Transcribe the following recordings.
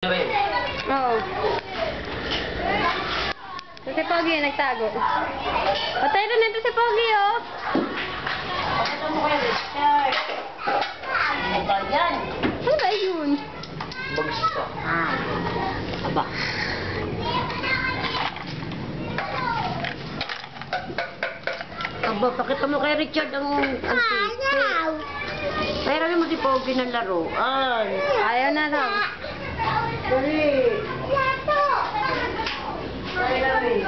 Oo. So, si Pogi yung nagtago. Patay rin ito si Pogi, oh. Ano mo kayo, Richard? Ano ba yan? Ano ba yun? Bagus ka. Aba. Aba, pakita mo kay Richard ang antique. Kaya mo si Pogi ng laruan. Ayaw na daw. Dali. Kaya mo.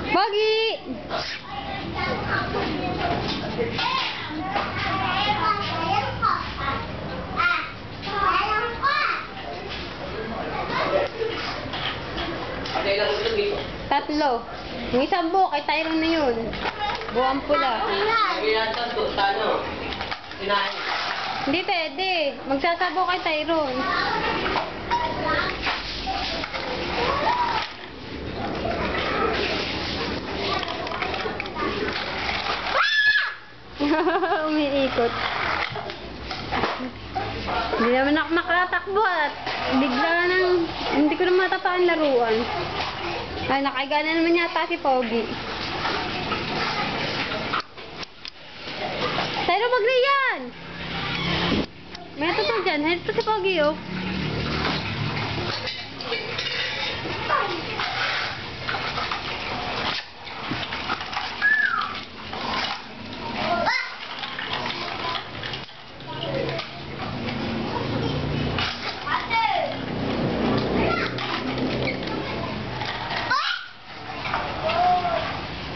Pogi! Tatlo. Yung isang buo, kay Tyrone na yun. Buwang pula. Hindi pwede. Magsasabo kay Tyrone. Umiikot. Hindi naman ako makatakbo at bigla nang hindi ko na matapaan laruan. Ay, nakaiga na naman yata si Pogi. Tayo mag-riyan! May ito dyan. Ito si Pogi, oh.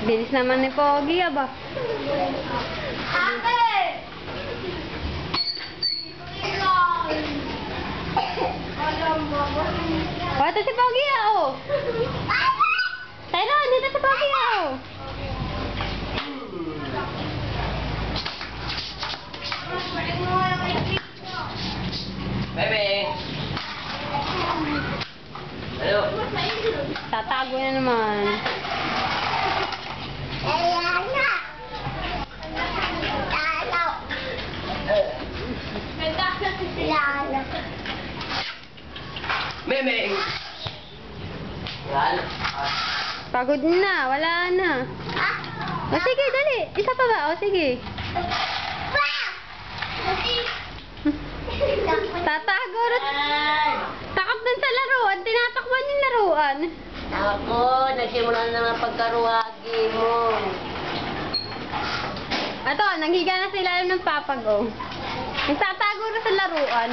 Bilis naman ni Pogi, aba. Oh, ito si Pogi, oh. Tayo, dito si Pogi, oh. Bebe. Hello. Tatago na naman. Meme. Yan. Pagod na, wala na. O sige, dali. Isa pa ba? O sige. Tatago rin. Takot dun sa laruan. Tinatakban yung laruan. Ako, nagsimula na ng pagkaruhagi mo. Ato, nanghiga na sa ilalim ng papag, oh. Nagtatago rin sa laruan.